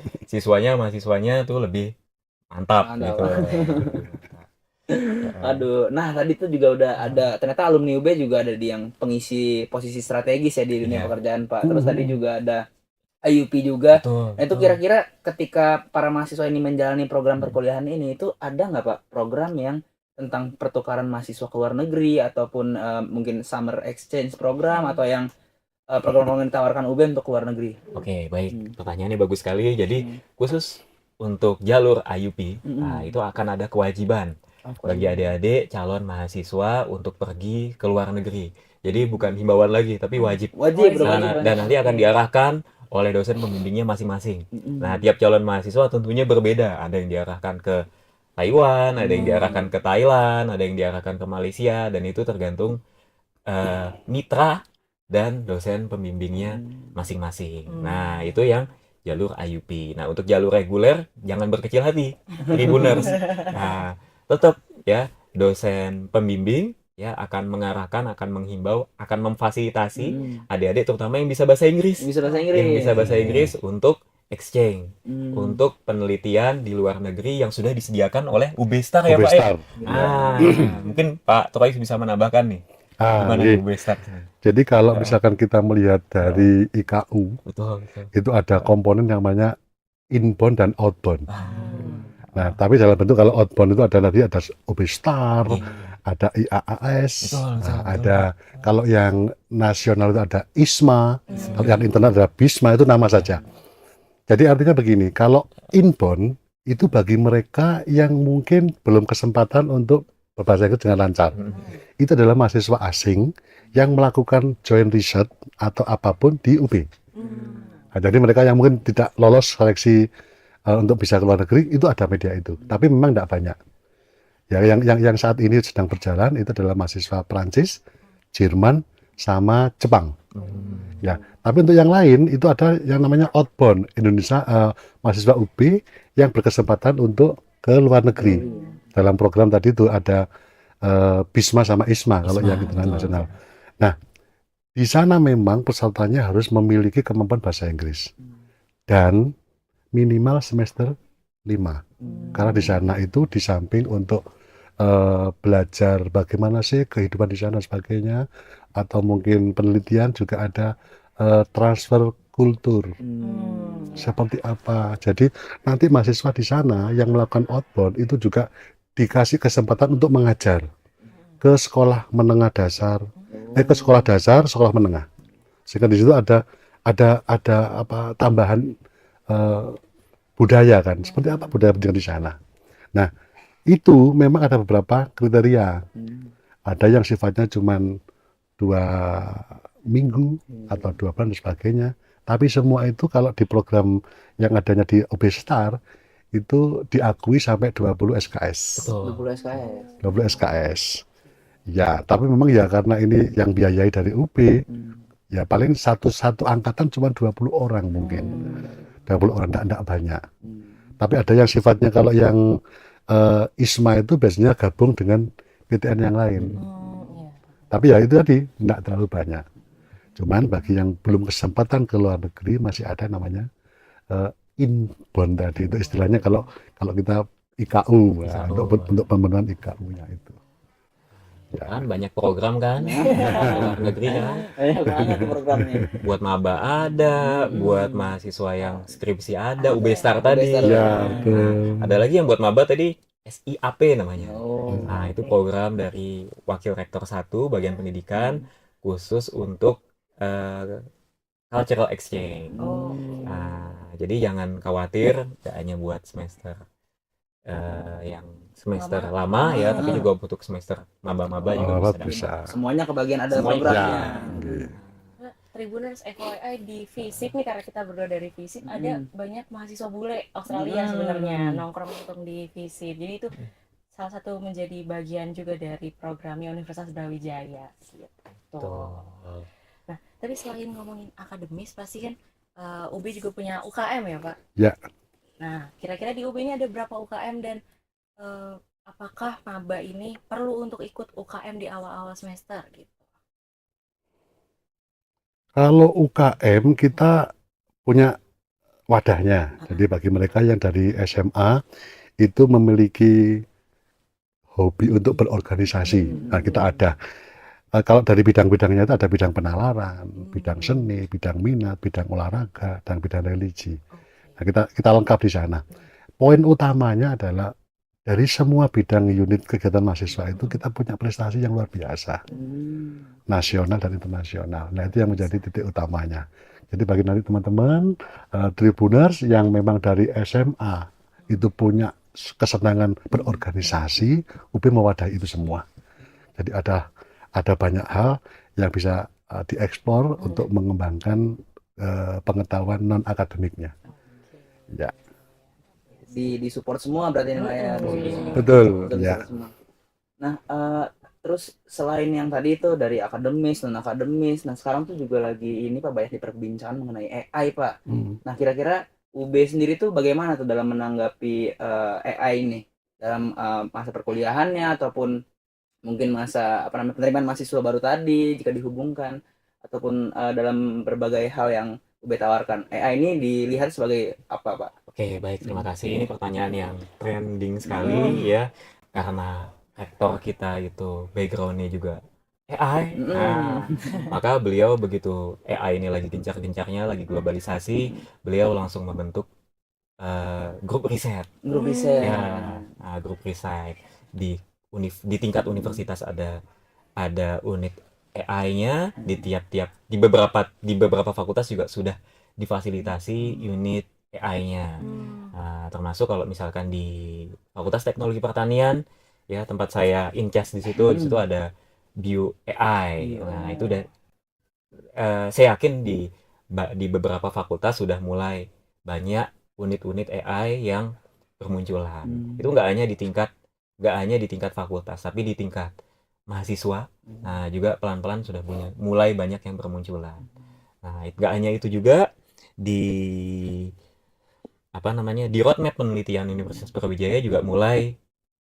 Speaker 1: mahasiswanya tuh lebih mantap
Speaker 2: Mantap.
Speaker 1: gitu.
Speaker 2: Aduh, nah tadi tuh juga udah ada, ternyata alumni UB juga ada di yang pengisi posisi strategis ya di dunia
Speaker 1: Iya.
Speaker 2: pekerjaan Pak. Terus tadi juga ada IUP juga.
Speaker 1: Betul.
Speaker 2: Nah itu kira-kira ketika para mahasiswa ini menjalani program perkuliahan ini itu ada nggak Pak program yang tentang pertukaran mahasiswa ke luar negeri ataupun mungkin summer exchange program atau yang program-program yang ditawarkan UB untuk ke luar negeri?
Speaker 1: Oke, baik. Pertanyaannya bagus sekali. Jadi khusus untuk jalur IUP, nah, itu akan ada kewajiban bagi adik-adik calon mahasiswa untuk pergi ke luar negeri. Jadi bukan himbauan lagi, tapi wajib.
Speaker 2: Wajib,
Speaker 1: Nah, dan nanti akan diarahkan oleh dosen pembimbingnya masing-masing. Nah, tiap calon mahasiswa tentunya berbeda. Ada yang diarahkan ke Taiwan, ada yang diarahkan ke Thailand, ada yang diarahkan ke Malaysia, dan itu tergantung mitra dan dosen pembimbingnya masing-masing. Nah, itu yang jalur IUP. Nah, untuk jalur reguler, jangan berkecil hati, Tribuners. Nah, tetap ya, dosen pembimbing ya akan mengarahkan, akan menghimbau, akan memfasilitasi adik-adik terutama yang bisa bahasa Inggris.
Speaker 2: Bisa bahasa Inggris.
Speaker 1: Yang bisa bahasa Inggris untuk exchange, untuk penelitian di luar negeri yang sudah disediakan oleh UB Star ya Pak ya. Mungkin Pak Trois bisa menambahkan nih. Gimana UB Star?
Speaker 3: Jadi kalau misalkan kita melihat dari IKU,
Speaker 1: Betul.
Speaker 3: itu ada komponen yang namanya inbound dan outbound. Nah, tapi dalam bentuk kalau outbound itu ada tadi ada UB Star, ada IAAS, ada kalau yang nasional itu ada ISMA, kalau yang internal ada BISMA, itu nama saja. Jadi artinya begini, kalau inbound itu bagi mereka yang mungkin belum kesempatan untuk berbahasa Inggris dengan lancar. Itu adalah mahasiswa asing yang melakukan joint research atau apapun di UB. Nah, jadi mereka yang mungkin tidak lolos seleksi untuk bisa ke luar negeri, itu ada media itu. Tapi memang tidak banyak. Ya, yang saat ini sedang berjalan itu adalah mahasiswa Prancis, Jerman, sama Jepang. Ya, tapi untuk yang lain itu ada yang namanya outbound Indonesia, mahasiswa UB yang berkesempatan untuk ke luar negeri. Dalam program tadi itu ada BISMA sama ISMA kalau yang internasional. Nah, di sana memang pesertanya harus memiliki kemampuan bahasa Inggris dan minimal semester 5. Karena di sana itu di samping untuk belajar bagaimana sih kehidupan di sana sebagainya, atau mungkin penelitian, juga ada transfer kultur seperti apa. Jadi nanti mahasiswa di sana yang melakukan outbound itu juga dikasih kesempatan untuk mengajar ke sekolah menengah dasar, ke sekolah dasar, sekolah menengah. Sehingga di situ ada apa tambahan budaya kan, seperti apa budaya pendidikan di sana. Nah, itu memang ada beberapa kriteria. Ada yang sifatnya cuma 2 minggu atau 2 bulan dan sebagainya. Tapi semua itu kalau di program yang adanya di UB Star itu diakui sampai 20 SKS.
Speaker 1: Betul.
Speaker 2: 20 SKS.
Speaker 3: 20 SKS. Ya, tapi memang ya karena ini yang biayai dari UB, ya paling satu angkatan cuma 20 orang mungkin. 20 orang, enggak banyak. Tapi ada yang sifatnya kalau yang ISMA itu biasanya gabung dengan PTN yang lain.
Speaker 4: Iya.
Speaker 3: Tapi ya itu tadi, enggak terlalu banyak. Cuman bagi yang belum kesempatan ke luar negeri masih ada namanya inbound tadi, itu istilahnya kalau kita IKU, ya, untuk pemenuhan IKU-nya itu. Ya.
Speaker 1: Kan banyak program kan di luar negeri kan,
Speaker 2: Banyak banget tuh programnya.
Speaker 1: buat maba ada, buat mahasiswa yang skripsi ada, UB Star
Speaker 2: UB
Speaker 1: tadi.
Speaker 2: Star.
Speaker 3: Ya, betul.
Speaker 1: Ada lagi yang buat maba tadi SIAP namanya.
Speaker 2: Oh.
Speaker 1: Nah, itu program dari Wakil Rektor 1 bagian pendidikan khusus untuk cultural exchange.
Speaker 4: Oh.
Speaker 1: Nah, jadi jangan khawatir, gak hanya buat semester yang semester lama ya, tapi juga untuk semester maba-maba juga
Speaker 3: Oh,
Speaker 1: bisa.
Speaker 3: bisa.
Speaker 2: Semuanya kebagian ada
Speaker 1: Semuanya.
Speaker 2: programnya.
Speaker 3: Ya.
Speaker 4: Nah, Tribuners FYI di FISIP nih, karena kita berdua dari FISIP, ada banyak mahasiswa bule Australia sebenarnya nongkrong di FISIP. Jadi itu salah satu menjadi bagian juga dari programnya Universitas Brawijaya gitu.
Speaker 1: Betul.
Speaker 4: Nah, tapi selain ngomongin akademis, pasti kan UB juga punya UKM ya, Pak?
Speaker 3: Ya.
Speaker 4: Nah, kira-kira di UB ini ada berapa UKM dan apakah maba ini perlu untuk ikut UKM di awal-awal semester gitu?
Speaker 3: Kalau UKM kita punya wadahnya. Jadi bagi mereka yang dari SMA itu memiliki hobi untuk berorganisasi. Nah, kita ada. Kalau dari bidang-bidangnya itu ada bidang penalaran, bidang seni, bidang minat, bidang olahraga, dan bidang religi. Nah, kita lengkap di sana. Poin utamanya adalah dari semua bidang unit kegiatan mahasiswa itu kita punya prestasi yang luar biasa, nasional dan internasional. Nah, itu yang menjadi titik utamanya. Jadi bagi nanti teman-teman Tribuners yang memang dari SMA itu punya kesenangan berorganisasi, UB mewadahi itu semua. Jadi ada banyak hal yang bisa dieksplor untuk mengembangkan pengetahuan non akademiknya. Ya.
Speaker 2: Di support semua berarti ini Pak ya.
Speaker 3: Betul,
Speaker 2: Di
Speaker 3: ya.
Speaker 2: support semua. Nah, terus selain yang tadi itu dari akademis, non akademis, nah sekarang tuh juga lagi ini Pak banyak diperbincangkan mengenai AI Pak. Nah, kira-kira UB sendiri tuh bagaimana tuh dalam menanggapi AI ini dalam masa perkuliahannya ataupun mungkin masa penerimaan mahasiswa baru tadi jika dihubungkan, ataupun dalam berbagai hal yang UB tawarkan. AI ini dilihat sebagai apa Pak?
Speaker 1: Oke, baik, terima kasih. Ini pertanyaan yang trending sekali ya, karena rektor kita itu backgroundnya juga AI. Nah, maka beliau begitu AI ini lagi gencar-gencarnya, lagi globalisasi, beliau langsung membentuk grup riset.
Speaker 2: Grup riset.
Speaker 1: Ya, grup riset di tingkat universitas ada unit AI-nya, di beberapa fakultas juga sudah difasilitasi unit AI-nya. Termasuk kalau misalkan di Fakultas Teknologi Pertanian ya, tempat saya in charge di situ ada Bio AI. Nah, itu udah saya yakin di beberapa fakultas sudah mulai banyak unit-unit AI yang bermunculan. Itu nggak hanya di tingkat fakultas, tapi di tingkat mahasiswa. Nah, juga pelan-pelan sudah mulai banyak yang bermunculan. Nah, nggak hanya itu juga di roadmap penelitian Universitas Brawijaya juga mulai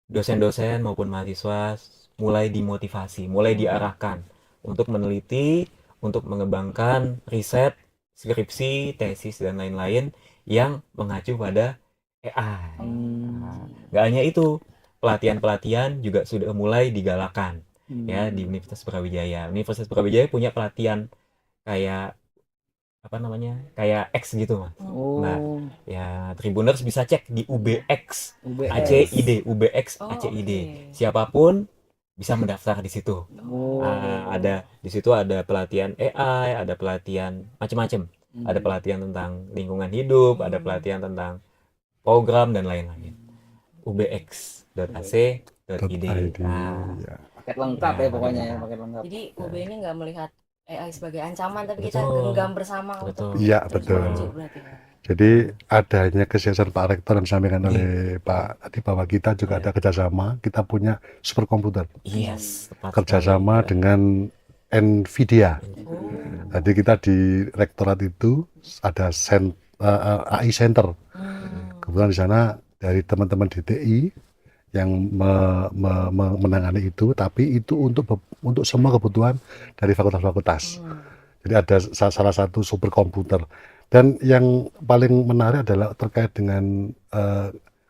Speaker 1: dosen-dosen maupun mahasiswa mulai dimotivasi, mulai diarahkan untuk meneliti, untuk mengembangkan riset, skripsi, tesis, dan lain-lain yang mengacu pada AI. Nggak hanya itu, pelatihan-pelatihan juga sudah mulai digalakan ya di Universitas Brawijaya. Universitas Brawijaya punya pelatihan kayak kayak X gitu Mas. Nah, ya Tribuners bisa cek di UBX, ACID, UBX, ACID. Siapapun bisa mendaftar di situ. Ada di situ ada pelatihan AI, ada pelatihan macam-macam. Ada pelatihan tentang lingkungan hidup, ada pelatihan tentang program dan lain-lain. ubx.ac.id.
Speaker 2: Paket lengkap ya pokoknya ya, paket lengkap.
Speaker 4: Jadi UB ini nggak melihat AI sebagai ancaman, tapi kita
Speaker 1: Betul.
Speaker 4: genggam bersama
Speaker 1: Betul.
Speaker 4: untuk
Speaker 3: Iya,
Speaker 4: terus
Speaker 3: betul.
Speaker 4: maju berarti ya.
Speaker 3: Jadi adanya kesuksesan Pak Rektor yang disampaikan
Speaker 1: Iya.
Speaker 3: oleh Pak tadi bahwa kita juga
Speaker 1: Iya.
Speaker 3: ada kerjasama, kita punya superkomputer
Speaker 1: Yes, tepat
Speaker 3: kerjasama
Speaker 1: sekali.
Speaker 3: dengan Nvidia.
Speaker 4: Oh.
Speaker 3: Jadi kita di rektorat itu ada AI Center. Kebetulan di sana dari teman-teman DTI yang menangani itu, tapi itu untuk semua kebutuhan dari fakultas-fakultas. Jadi ada salah satu superkomputer. Dan yang paling menarik adalah terkait dengan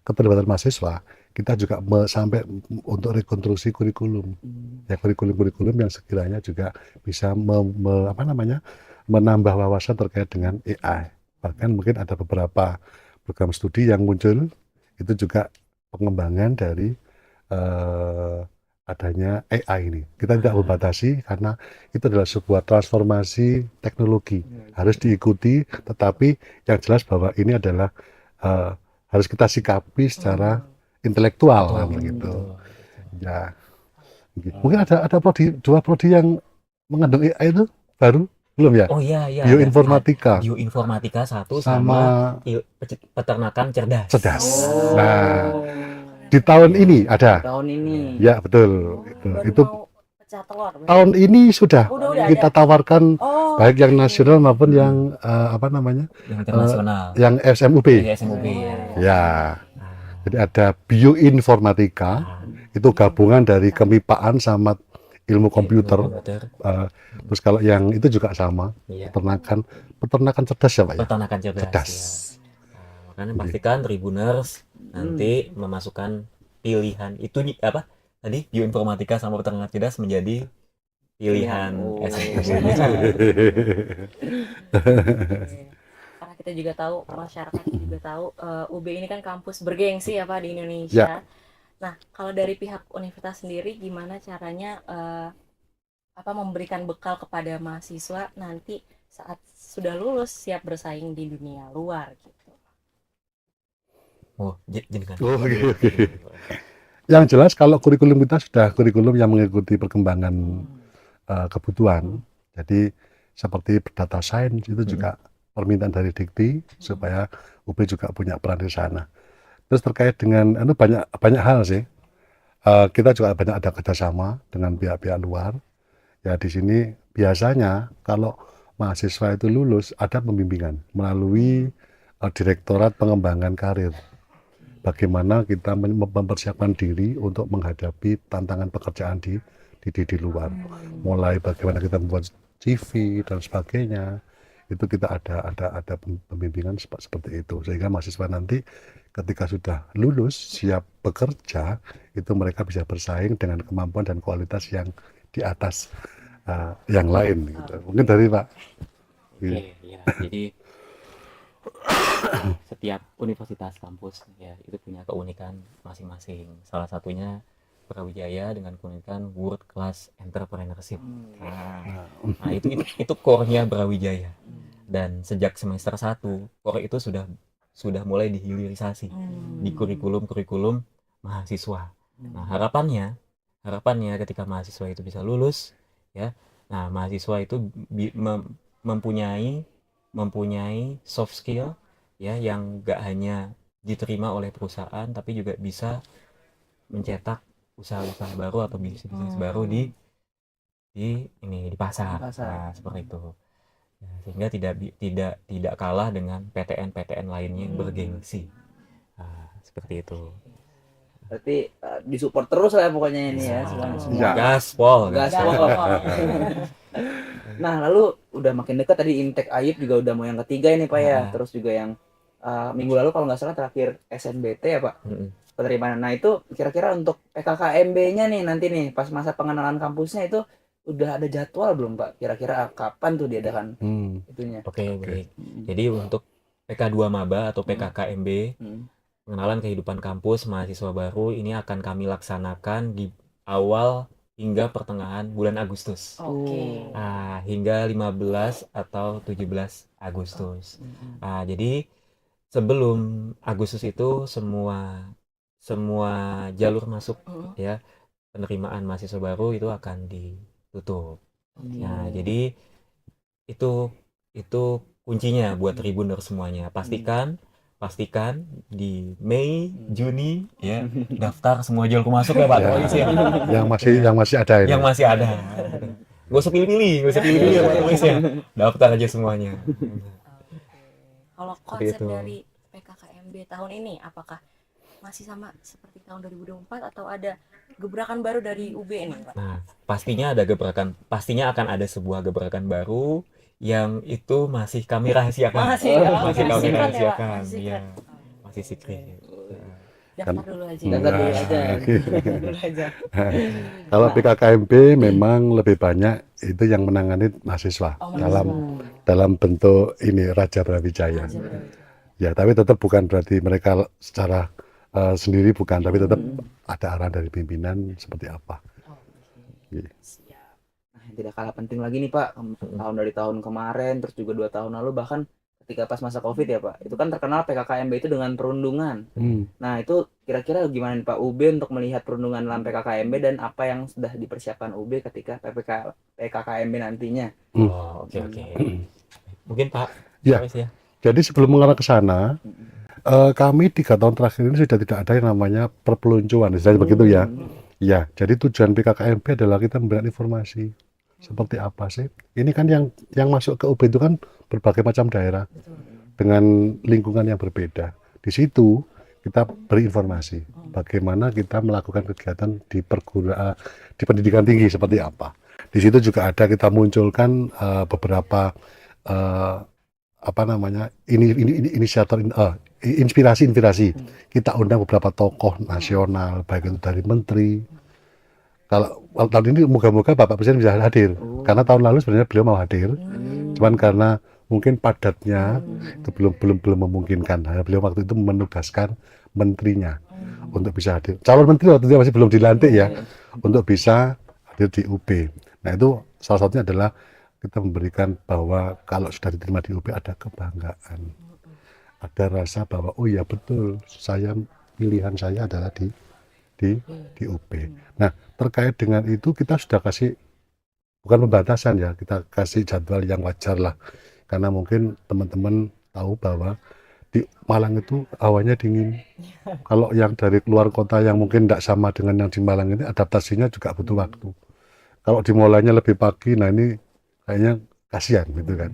Speaker 3: keterlibatan mahasiswa. Kita juga sampai untuk rekonstruksi kurikulum, ya kurikulum yang sekiranya juga bisa menambah wawasan terkait dengan AI. Bahkan mungkin ada beberapa program studi yang muncul itu juga pengembangan dari adanya AI ini. Kita tidak membatasi karena itu adalah sebuah transformasi teknologi. Harus diikuti, tetapi yang jelas bahwa ini adalah harus kita sikapi secara intelektual kan begitu. Ya. Mungkin ada dua prodi yang mengandung AI itu baru belum ya?
Speaker 1: Oh iya,
Speaker 3: Bioinformatika.
Speaker 1: Bioinformatika satu
Speaker 3: sama
Speaker 1: peternakan cerdas.
Speaker 3: Nah, di tahun ini ada.
Speaker 2: Tahun ini.
Speaker 3: Ya, betul.
Speaker 4: Baru mau pecah telur.
Speaker 3: Tahun ini sudah
Speaker 4: Udah
Speaker 3: kita
Speaker 4: ada.
Speaker 3: tawarkan
Speaker 4: Oh,
Speaker 3: baik yang nasional maupun yang
Speaker 1: Yang internasional.
Speaker 3: yang SMUB.
Speaker 1: SMUB ya.
Speaker 3: Ya. Jadi ada bioinformatika, itu gabungan dari kemipaan sama ilmu komputer. Terus kalau yang itu juga sama,
Speaker 1: Iya.
Speaker 3: peternakan cerdas ya Pak ya?
Speaker 1: Peternakan cerdas.
Speaker 3: Cerdas.
Speaker 1: Ya. Makanya pastikan Tribuners nanti memasukkan pilihan itu apa? Tadi bioinformatika sama peternakan cerdas menjadi pilihan SMUB.
Speaker 4: Karena kita juga tahu, masyarakat juga tahu UB ini kan kampus bergengsi ya Pak di Indonesia. Nah, kalau dari pihak universitas sendiri gimana caranya memberikan bekal kepada mahasiswa nanti saat sudah lulus siap bersaing di dunia luar gitu.
Speaker 1: Oh, jenengan.
Speaker 3: Oh, oke. Yang jelas kalau kurikulum kita sudah kurikulum yang mengikuti perkembangan kebutuhan. Jadi seperti data science itu juga permintaan dari Dikti supaya UB juga punya peran di sana. Terus terkait dengan banyak hal sih. Kita juga banyak ada kerjasama dengan pihak-pihak luar. Ya di sini biasanya kalau mahasiswa itu lulus ada pembimbingan melalui Direktorat Pengembangan Karir. Bagaimana kita mempersiapkan diri untuk menghadapi tantangan pekerjaan di luar. Mulai bagaimana kita membuat CV dan sebagainya. Itu kita ada pembimbingan seperti itu sehingga mahasiswa nanti ketika sudah lulus siap bekerja itu mereka bisa bersaing dengan kemampuan dan kualitas yang di atas yang lain gitu. Mungkin dari Pak.
Speaker 1: Oke, ya. Jadi setiap universitas kampus ya itu punya keunikan masing-masing. Salah satunya Brawijaya dengan keunikan World Class Entrepreneurship. Nah, itu core-nya Brawijaya. Dan sejak semester 1, core itu sudah mulai dihilirisasi di kurikulum mahasiswa. Nah, harapannya ketika mahasiswa itu bisa lulus ya. Nah, mahasiswa itu mempunyai soft skill ya yang gak hanya diterima oleh perusahaan tapi juga bisa mencetak usaha-usaha baru atau bisnis baru di pasar. Nah, seperti itu. Ya, sehingga tidak kalah dengan PTN lainnya yang bergengsi. Nah, seperti itu.
Speaker 2: Berarti disupport terus lah pokoknya ini ya semuanya semua.
Speaker 1: Gaspol.
Speaker 2: Nah, lalu udah makin dekat tadi Intek Ayib juga udah mau yang ketiga ini Pak ya. Terus juga yang minggu lalu kalau nggak salah terakhir SNBT ya Pak. Penerimaan. Nah itu kira-kira untuk PKKMB-nya nih nanti nih pas masa pengenalan kampusnya itu udah ada jadwal belum Pak? Kira-kira kapan tuh diadakan itunya?
Speaker 1: Oke, baik. Jadi untuk PK2 Maba atau PKKMB pengenalan kehidupan kampus mahasiswa baru ini akan kami laksanakan di awal hingga pertengahan bulan Agustus.
Speaker 4: Oke.
Speaker 1: Hingga 15 atau 17 Agustus. Jadi sebelum Agustus itu semua jalur masuk ya penerimaan mahasiswa baru itu akan ditutup. Nah, jadi itu itu kuncinya buat Tribunner semuanya. Pastikan di Mei, Juni ya daftar semua jalur masuk ya Pak
Speaker 3: Ya,
Speaker 1: Tois ya.
Speaker 3: yang masih ada ini.
Speaker 1: Yang masih ada. Gak usah pilih-pilih ya Pak Tois ya. Daftar aja semuanya.
Speaker 4: Kalau
Speaker 1: Seperti
Speaker 4: konsep
Speaker 1: itu.
Speaker 4: dari PKKMB tahun ini apakah masih sama seperti tahun 2024 atau ada gebrakan baru dari UB ini, Pak?
Speaker 1: Nah, pastinya akan ada sebuah gebrakan baru yang itu masih kami rahasiakan.
Speaker 4: Masih, ya,
Speaker 1: Masih kami
Speaker 4: secret ya, Pak?
Speaker 1: rahasiakan.
Speaker 4: Masih
Speaker 1: Ya,
Speaker 4: secret.
Speaker 1: masih secret.
Speaker 4: Daftar dulu aja.
Speaker 2: Daftar dulu
Speaker 3: Nah,
Speaker 2: aja.
Speaker 3: gitu.
Speaker 2: Dulu aja.
Speaker 3: Kalau PKKMB memang lebih banyak itu yang menangani mahasiswa
Speaker 4: Oh,
Speaker 3: dalam bentuk ini Raja Brawijaya. Ya, tapi tetap bukan berarti mereka secara sendiri bukan, tapi tetap ada arahan dari pimpinan seperti apa. Iya.
Speaker 2: Nah, yang tidak kalah penting lagi nih Pak, tahun dari tahun kemarin, terus juga 2 tahun lalu, bahkan ketika pas masa COVID ya Pak, itu kan terkenal PKKMB itu dengan perundungan. Nah itu kira-kira gimana nih Pak UB untuk melihat perundungan dalam PKKMB dan apa yang sudah dipersiapkan UB ketika PKKMB nantinya?
Speaker 1: Oh, oke. Mungkin Pak
Speaker 3: Ya.
Speaker 1: Tois ya.
Speaker 3: Jadi sebelum mengarah ke sana, kami 3 tahun terakhir ini sudah tidak ada yang namanya perpeluncuran, istilahnya begitu ya. Ya, jadi tujuan PKKMB adalah kita memberikan informasi seperti apa sih. Ini kan yang masuk ke UB itu kan berbagai macam daerah dengan lingkungan yang berbeda. Di situ kita beri informasi bagaimana kita melakukan kegiatan di di pendidikan tinggi seperti apa. Di situ juga ada kita munculkan beberapa apa namanya inisiator inspirasi kita undang beberapa tokoh nasional baik itu dari menteri. Kalau tahun ini moga-moga Bapak Presiden bisa hadir karena tahun lalu sebenarnya beliau mau hadir, cuman karena mungkin padatnya itu belum memungkinkan. Nah, beliau waktu itu menugaskan menterinya untuk bisa hadir. Calon menteri waktu itu masih belum dilantik ya, untuk bisa hadir di UB. Nah itu salah satunya adalah kita memberikan bahwa kalau sudah diterima di UB ada kebanggaan, ada rasa bahwa oh ya betul pilihan saya adalah di UB. Nah terkait dengan itu kita sudah kasih bukan pembatasan ya, kita kasih jadwal yang wajar lah, karena mungkin teman-teman tahu bahwa di Malang itu hawanya dingin. Kalau yang dari luar kota yang mungkin tidak sama dengan yang di Malang ini adaptasinya juga butuh waktu. Kalau dimulainya lebih pagi, nah ini kayaknya kasihan gitu kan.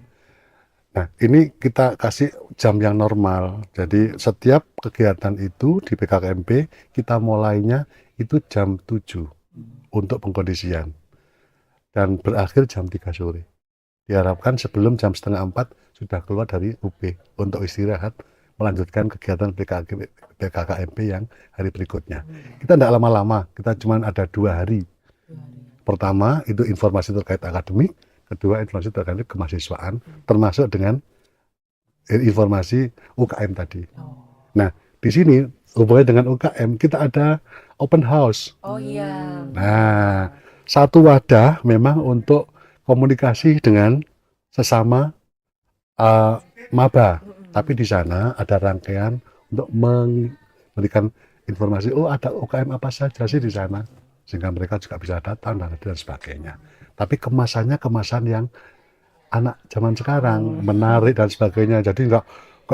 Speaker 3: Nah ini kita kasih jam yang normal. Jadi setiap kegiatan itu di PKKMB kita mulainya itu jam 7 untuk pengkondisian dan berakhir jam 3 sore. Diharapkan sebelum jam 3:30 sudah keluar dari UB untuk istirahat melanjutkan kegiatan PKKMB yang hari berikutnya. Kita tidak lama-lama, kita cuma ada 2 hari. Pertama itu informasi terkait akademik, kedua informasi terkait kemahasiswaan, termasuk dengan informasi UKM tadi. Nah di sini hubungannya dengan UKM kita ada open house.
Speaker 4: Oh iya.
Speaker 3: Nah satu wadah memang untuk komunikasi dengan sesama maba, tapi di sana ada rangkaian untuk memberikan informasi. Oh ada UKM apa saja sih di sana, sehingga mereka juga bisa datang dan sebagainya. Tapi kemasannya kemasan yang anak zaman sekarang, menarik dan sebagainya. Jadi nggak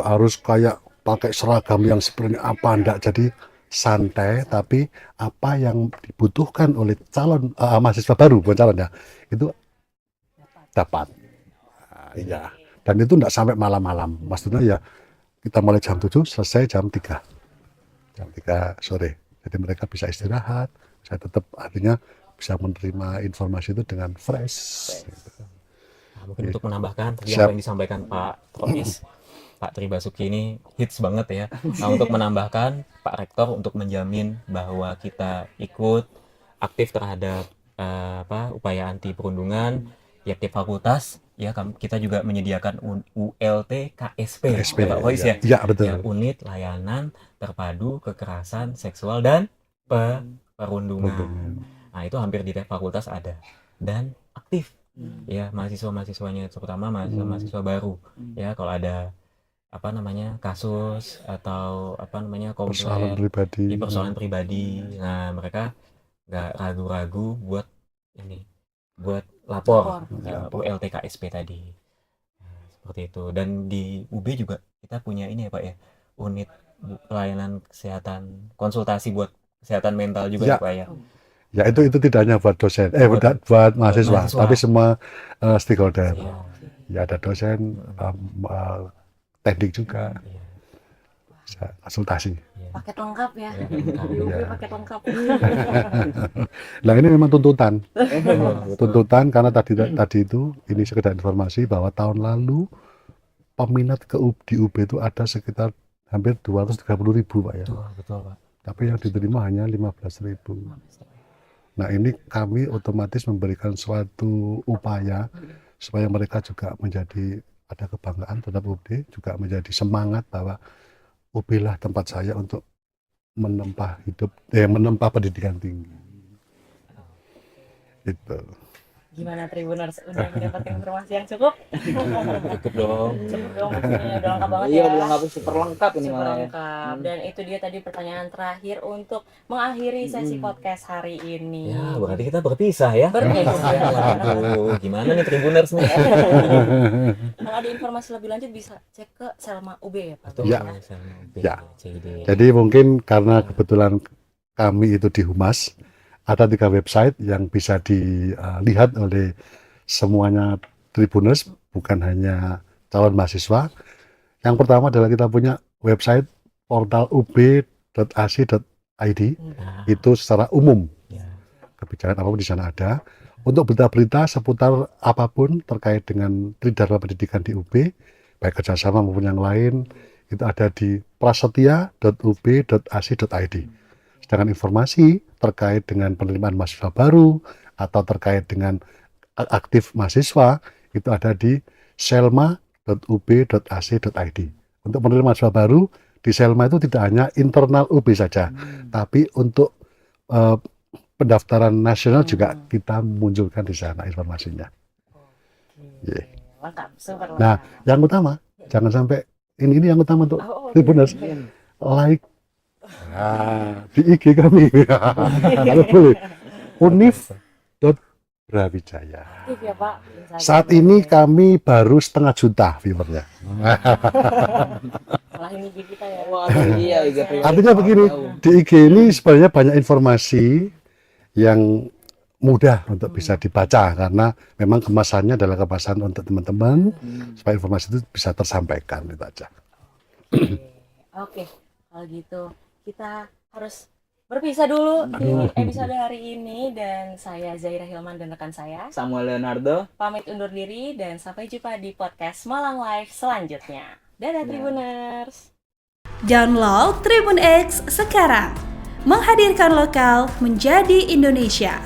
Speaker 3: harus kayak pakai seragam yang seperti apa, enggak. Jadi santai, tapi apa yang dibutuhkan oleh calon mahasiswa baru, bukan calon ya, itu dapat. Iya. Dan itu enggak sampai malam-malam. Maksudnya ya kita mulai jam 7 selesai jam 3. Jam 3 sore. Jadi mereka bisa istirahat, saya tetap artinya bisa menerima informasi itu dengan fresh. Gitu.
Speaker 1: Nah, mungkin untuk menambahkan tadi apa yang disampaikan Pak Tois, Pak Tri Basuki ini hits banget ya. Nah, untuk menambahkan Pak Rektor untuk menjamin bahwa kita ikut aktif terhadap upaya anti perundungan ya tiap fakultas ya kita juga menyediakan ULT KSP ya Pak Tois ya.
Speaker 3: Iya betul.
Speaker 1: Ya, unit layanan terpadu kekerasan seksual dan perundungan. Nah itu hampir di tiap fakultas ada dan aktif ya mahasiswa-mahasiswanya, terutama mahasiswa baru ya kalau ada apa namanya kasus atau apa namanya komplain persoalan pribadi, nah mereka nggak ragu-ragu buat lapor ke ULTKSP tadi. Nah, seperti itu. Dan di UB juga kita punya ini ya Pak ya, unit pelayanan kesehatan, konsultasi buat kesehatan mental juga ya Pak ya.
Speaker 3: Ya itu tidak hanya buat dosen, buat mahasiswa, tapi semua stakeholder. Ya ada dosen, teknik juga, bisa konsultasi.
Speaker 4: Paket lengkap ya. Di UB paket lengkap.
Speaker 3: Nah ini memang tuntutan karena tadi itu ini sekedar informasi bahwa tahun lalu peminat di UB itu ada sekitar hampir 230.000 Pak ya.
Speaker 1: Betul Pak.
Speaker 3: Tapi yang diterima hanya 15.000. Nah ini kami otomatis memberikan suatu upaya supaya mereka juga menjadi ada kebanggaan terhadap UB, juga menjadi semangat bahwa UB lah tempat saya untuk menempa pendidikan tinggi. Itu.
Speaker 4: Gimana Tribuners, udah mendapatkan informasi yang cukup?
Speaker 1: Cukup dong.
Speaker 4: Cukup dong, maksudnya udah lengkap banget
Speaker 2: Iya,
Speaker 4: ya.
Speaker 2: udah lengkap, super lengkap ini
Speaker 4: Super
Speaker 2: malah ya.
Speaker 4: lengkap. Dan itu dia tadi pertanyaan terakhir untuk mengakhiri sesi podcast hari ini.
Speaker 1: Ya, berarti kita berpisah ya.
Speaker 4: Berpisah.
Speaker 1: Aduh, gimana nih Tribuners nih?
Speaker 4: Kalau ada informasi lebih lanjut bisa cek ke Selma UB ya Pak?
Speaker 3: Ya.
Speaker 1: Ya.
Speaker 3: Jadi mungkin karena kebetulan kami itu di Humas, ada 3 website yang bisa dilihat oleh semuanya Tribuners, bukan hanya calon mahasiswa. Yang pertama adalah kita punya website portal ub.ac.id, itu secara umum. Kebijakan apapun di sana ada. Untuk berita-berita seputar apapun terkait dengan Tridharma Pendidikan di UB, baik kerjasama maupun yang lain, itu ada di prasetya.ub.ac.id. Sedangkan informasi terkait dengan penerimaan mahasiswa baru atau terkait dengan aktif mahasiswa itu ada di selma.ub.ac.id. Untuk menerima mahasiswa baru di Selma itu tidak hanya internal UB saja, tapi untuk pendaftaran nasional juga kita munculkan di sana informasinya.
Speaker 4: Lengkap, super lengkap.
Speaker 3: Nah, yang utama jangan sampai ini yang utama untuk Tribuners, like di IG kami kalau boleh univ.brawijaya.
Speaker 4: Aktif ya Pak.
Speaker 3: Saat ini kami baru 500.000 viewernya.
Speaker 4: Malah ini IG kita ya.
Speaker 2: Wah, iya,
Speaker 3: Artinya begini, di IG ini sebenarnya banyak informasi yang mudah untuk bisa dibaca karena memang kemasannya adalah kemasan untuk teman-teman supaya informasi itu bisa tersampaikan, itu aja.
Speaker 4: Oke, kalau gitu kita harus berpisah dulu di episode hari ini, dan saya Zaira Hilman dan rekan saya
Speaker 2: Samuel Leonardo
Speaker 4: pamit undur diri dan sampai jumpa di podcast Malang Live selanjutnya. Dadah Tribuners.
Speaker 5: Download Tribun X sekarang. Menghadirkan lokal menjadi Indonesia.